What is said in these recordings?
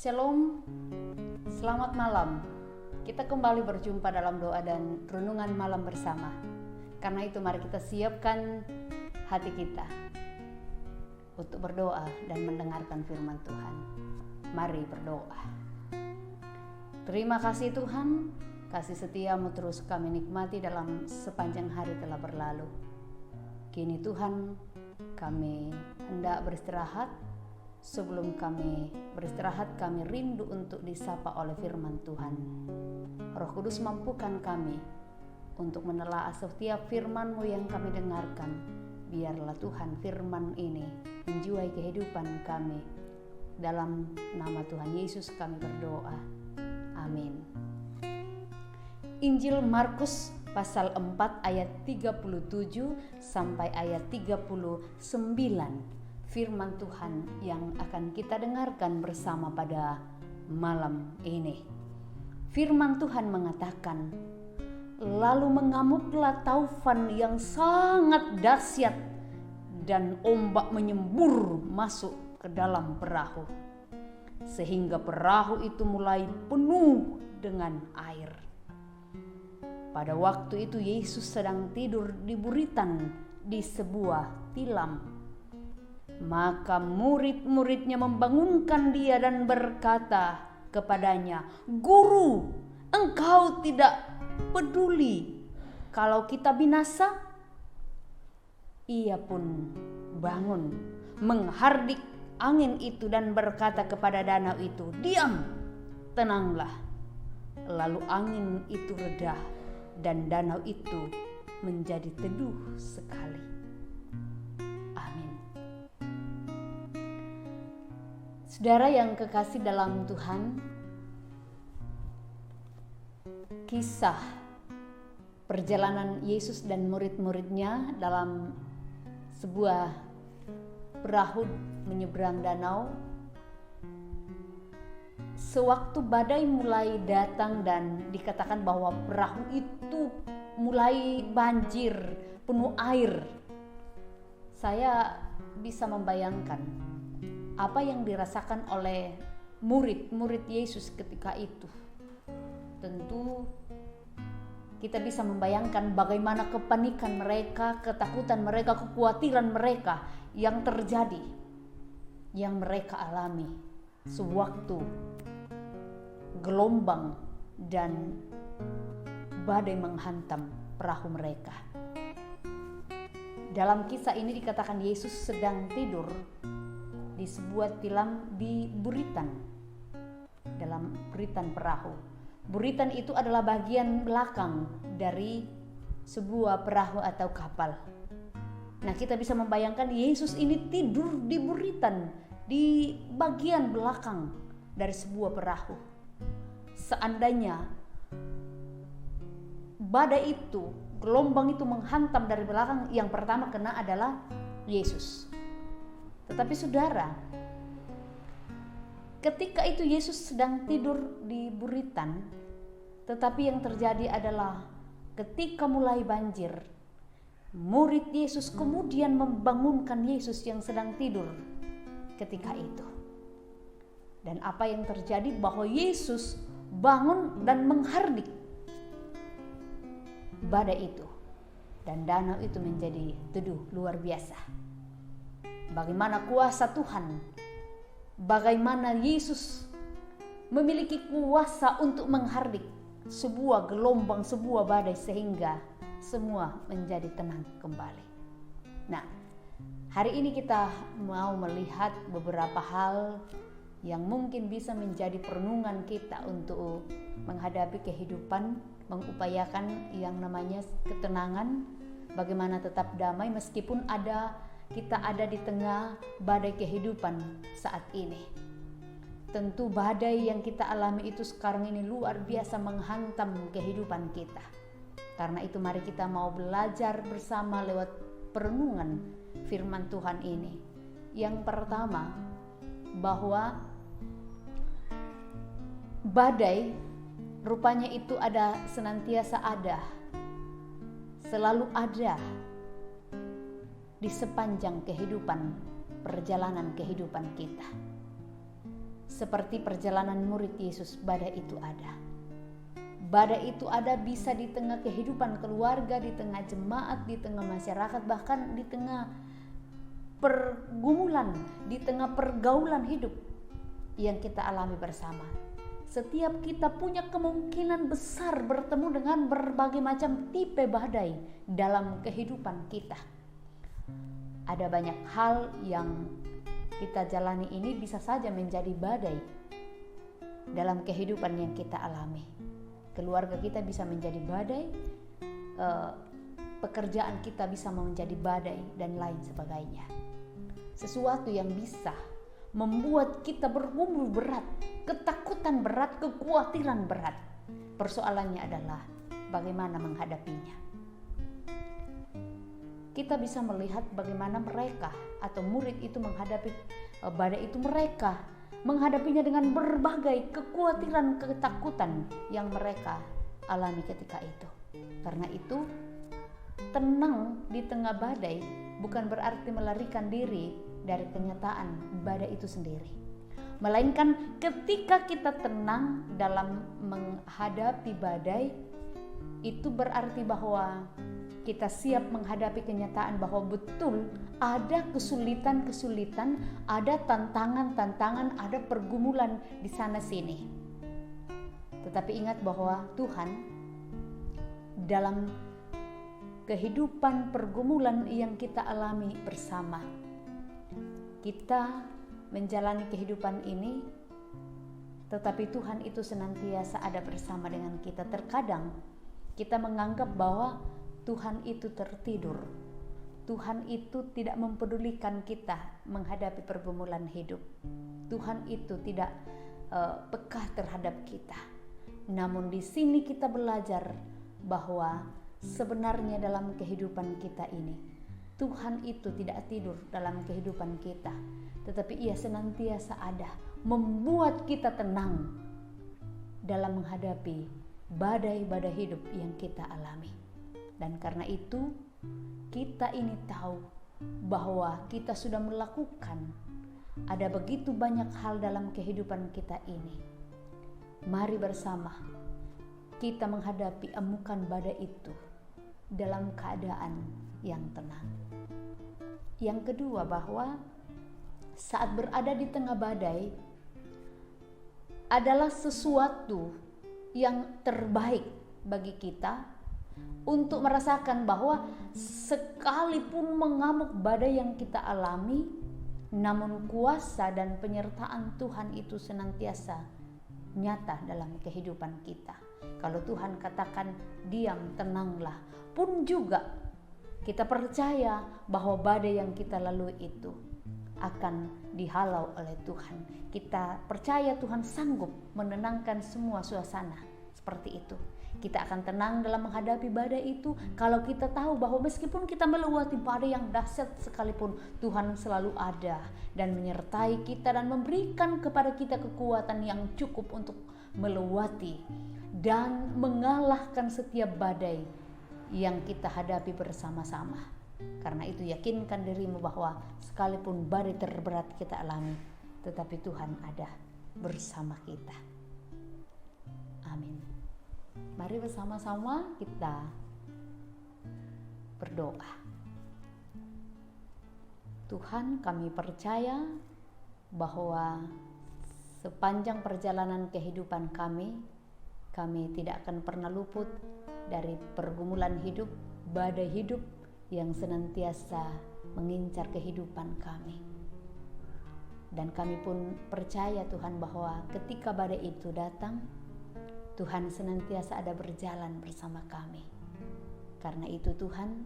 Shalom, selamat malam. Kita kembali berjumpa dalam doa dan renungan malam bersama. Karena itu mari kita siapkan hati kita untuk berdoa dan mendengarkan firman Tuhan. Mari berdoa. Terima kasih Tuhan, kasih setiamu terus kami nikmati dalam sepanjang hari telah berlalu. Kini Tuhan, kami hendak beristirahat. Sebelum kami beristirahat, kami rindu untuk disapa oleh firman Tuhan. Roh Kudus mampukan kami untuk menelaah setiap firman-Mu yang kami dengarkan. Biarlah Tuhan firman ini menjiwai kehidupan kami. Dalam nama Tuhan Yesus kami berdoa. Amin. Injil Markus pasal 4 ayat 37 sampai ayat 39. Firman Tuhan yang akan kita dengarkan bersama pada malam ini. Firman Tuhan mengatakan, lalu mengamuklah taufan yang sangat dahsyat dan ombak menyembur masuk ke dalam perahu, sehingga perahu itu mulai penuh dengan air. Pada waktu itu Yesus sedang tidur di buritan di sebuah tilam. Maka murid-muridnya membangunkan dia dan berkata kepadanya, "Guru, engkau tidak peduli kalau kita binasa?" Ia pun bangun, menghardik angin itu dan berkata kepada danau itu, "Diam, tenanglah." Lalu angin itu reda dan danau itu menjadi teduh sekali. Saudara yang kekasih dalam Tuhan, kisah perjalanan Yesus dan murid-muridnya dalam sebuah perahu menyeberang danau. Sewaktu badai mulai datang dan dikatakan bahwa perahu itu mulai banjir, penuh air. Saya bisa membayangkan apa yang dirasakan oleh murid-murid Yesus ketika itu. Tentu kita bisa membayangkan bagaimana kepanikan mereka, ketakutan mereka, kekhawatiran mereka yang terjadi, yang mereka alami sewaktu gelombang dan badai menghantam perahu mereka. Dalam kisah ini dikatakan Yesus sedang tidur di sebuah tilam di buritan, dalam buritan perahu. Buritan itu adalah bagian belakang dari sebuah perahu atau kapal. Nah, kita bisa membayangkan Yesus ini tidur di buritan, di bagian belakang dari sebuah perahu. Seandainya badai itu, gelombang itu menghantam dari belakang, yang pertama kena adalah Yesus. Tetapi saudara, ketika itu Yesus sedang tidur di buritan, tetapi yang terjadi adalah ketika mulai banjir, murid Yesus kemudian membangunkan Yesus yang sedang tidur ketika itu. Dan apa yang terjadi bahwa Yesus bangun dan menghardik badai itu, dan danau itu menjadi teduh luar biasa. Bagaimana kuasa Tuhan, bagaimana Yesus memiliki kuasa untuk menghardik sebuah gelombang, sebuah badai, sehingga semua menjadi tenang kembali. Nah, hari ini kita mau melihat beberapa hal yang mungkin bisa menjadi perenungan kita untuk menghadapi kehidupan, mengupayakan yang namanya ketenangan, bagaimana tetap damai meskipun kita ada di tengah badai kehidupan saat ini. Tentu badai yang kita alami itu sekarang ini luar biasa menghantam kehidupan kita. Karena itu mari kita mau belajar bersama lewat perenungan firman Tuhan ini. Yang pertama, bahwa badai rupanya itu senantiasa ada, selalu ada di sepanjang kehidupan, perjalanan kehidupan kita. seperti perjalanan murid Yesus, badai itu ada. Badai itu ada bisa di tengah kehidupan keluarga, di tengah jemaat, di tengah masyarakat, bahkan di tengah pergumulan, di tengah pergaulan hidup yang kita alami bersama. Setiap kita punya kemungkinan besar bertemu dengan berbagai macam tipe badai dalam kehidupan kita. Ada banyak hal yang kita jalani ini bisa saja menjadi badai dalam kehidupan yang kita alami. Keluarga kita bisa menjadi badai, pekerjaan kita bisa menjadi badai, dan lain sebagainya. Sesuatu yang bisa membuat kita bergumul berat, ketakutan berat, kekhawatiran berat. Persoalannya adalah bagaimana menghadapinya. Kita bisa melihat bagaimana mereka atau murid itu menghadapi badai itu. Mereka menghadapinya dengan berbagai kekhawatiran, ketakutan yang mereka alami ketika itu. Karena itu, tenang di tengah badai bukan berarti melarikan diri dari kenyataan badai itu sendiri. Melainkan ketika kita tenang dalam menghadapi badai, itu berarti bahwa kita siap menghadapi kenyataan bahwa betul ada kesulitan-kesulitan, ada tantangan-tantangan, ada pergumulan di sana sini. Tetapi ingat bahwa Tuhan dalam kehidupan pergumulan yang kita alami bersama, kita menjalani kehidupan ini, tetapi Tuhan itu senantiasa ada bersama dengan kita. Terkadang kita menganggap bahwa Tuhan itu tertidur. Tuhan itu tidak mempedulikan kita menghadapi pergumulan hidup. Tuhan itu tidak peka terhadap kita. Namun di sini kita belajar bahwa sebenarnya dalam kehidupan kita ini, Tuhan itu tidak tidur dalam kehidupan kita, tetapi Ia senantiasa ada, membuat kita tenang dalam menghadapi badai-badai hidup yang kita alami. Dan karena itu, kita ini tahu bahwa kita sudah melakukan ada begitu banyak hal dalam kehidupan kita ini. Mari bersama kita menghadapi amukan badai itu dalam keadaan yang tenang. Yang kedua, bahwa saat berada di tengah badai adalah sesuatu yang terbaik bagi kita untuk merasakan bahwa sekalipun mengamuk badai yang kita alami, namun kuasa dan penyertaan Tuhan itu senantiasa nyata dalam kehidupan kita. Kalau Tuhan katakan diam, tenanglah, pun juga kita percaya bahwa badai yang kita lalui itu akan dihalau oleh Tuhan. Kita percaya Tuhan sanggup menenangkan semua suasana seperti itu. Kita akan tenang dalam menghadapi badai itu kalau kita tahu bahwa meskipun kita melewati badai yang dahsyat sekalipun, Tuhan selalu ada dan menyertai kita dan memberikan kepada kita kekuatan yang cukup untuk melewati dan mengalahkan setiap badai yang kita hadapi bersama-sama. Karena itu, yakinkan dirimu bahwa sekalipun badai terberat kita alami, tetapi Tuhan ada bersama kita. Amin. Mari bersama-sama kita berdoa. Tuhan, kami percaya bahwa sepanjang perjalanan kehidupan kami tidak akan pernah luput dari pergumulan hidup, badai hidup yang senantiasa mengincar kehidupan kami. Dan kami pun percaya Tuhan bahwa ketika badai itu datang, Tuhan senantiasa ada berjalan bersama kami. Karena itu Tuhan,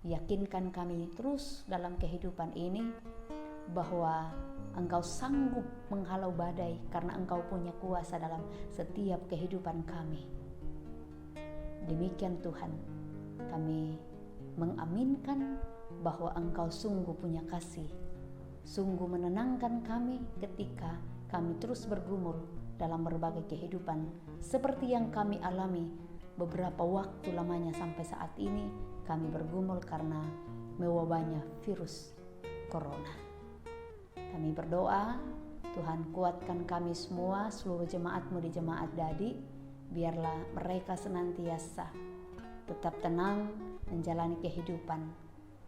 yakinkan kami terus dalam kehidupan ini bahwa Engkau sanggup menghalau badai karena Engkau punya kuasa dalam setiap kehidupan kami. Demikian Tuhan, kami mengaminkan bahwa Engkau sungguh punya kasih, sungguh menenangkan kami ketika kami terus bergumul dalam berbagai kehidupan seperti yang kami alami beberapa waktu lamanya sampai saat ini kami bergumul karena mewabahnya virus corona. Kami berdoa Tuhan kuatkan kami semua, seluruh jemaat-Mu di Jemaat Dadi, biarlah mereka senantiasa tetap tenang menjalani kehidupan,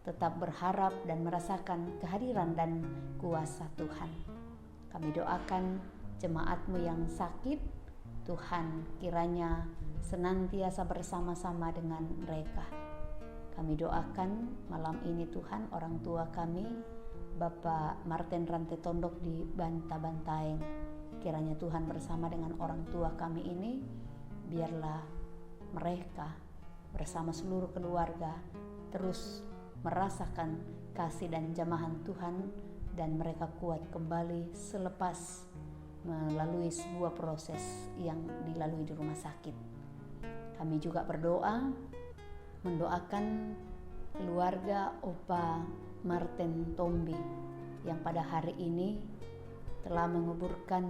tetap berharap dan merasakan kehadiran dan kuasa Tuhan. Kami doakan jemaat-Mu yang sakit, Tuhan kiranya senantiasa bersama-sama dengan mereka. Kami doakan malam ini Tuhan orang tua kami, Bapak Martin Rantai Tondok di Bantabantaeng. Kiranya Tuhan bersama dengan orang tua kami ini, biarlah mereka bersama seluruh keluarga terus merasakan kasih dan jamahan Tuhan, dan mereka kuat kembali selepas melalui sebuah proses yang dilalui di rumah sakit. Kami juga berdoa, mendoakan keluarga Opa Martin Tombi yang pada hari ini telah menguburkan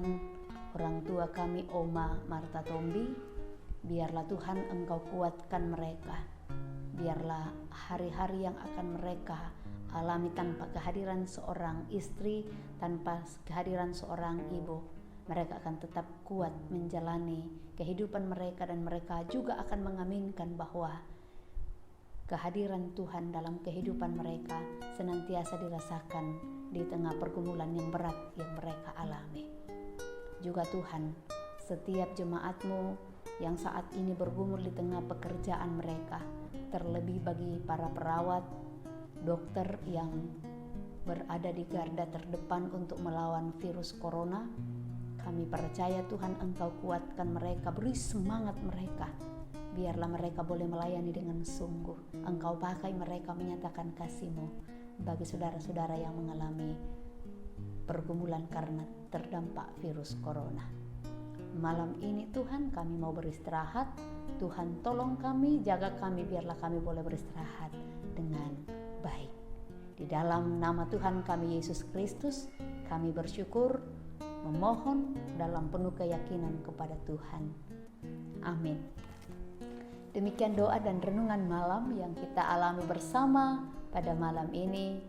orang tua kami Oma Marta Tombi. Biarlah Tuhan Engkau kuatkan mereka. Biarlah hari-hari yang akan mereka alami tanpa kehadiran seorang istri, tanpa kehadiran seorang ibu, mereka akan tetap kuat menjalani kehidupan mereka, dan mereka juga akan mengaminkan bahwa kehadiran Tuhan dalam kehidupan mereka senantiasa dirasakan di tengah pergumulan yang berat yang mereka alami. Juga Tuhan, setiap jemaat-Mu yang saat ini bergumul di tengah pekerjaan mereka, terlebih bagi para perawat, dokter yang berada di garda terdepan untuk melawan virus corona, kami percaya Tuhan Engkau kuatkan mereka, beri semangat mereka. Biarlah mereka boleh melayani dengan sungguh. Engkau pakai mereka menyatakan kasih-Mu bagi saudara-saudara yang mengalami pergumulan karena terdampak virus corona. Malam ini Tuhan kami mau beristirahat. Tuhan tolong kami, jaga kami, biarlah kami boleh beristirahat dengan baik. Di dalam nama Tuhan kami Yesus Kristus, kami bersyukur, memohon dalam penuh keyakinan kepada Tuhan. Amin. Demikian doa dan renungan malam yang kita alami bersama pada malam ini.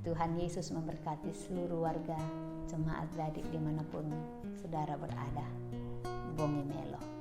Tuhan Yesus memberkati seluruh warga Jemaat Dadi dimanapun saudara berada. Bongi Melo.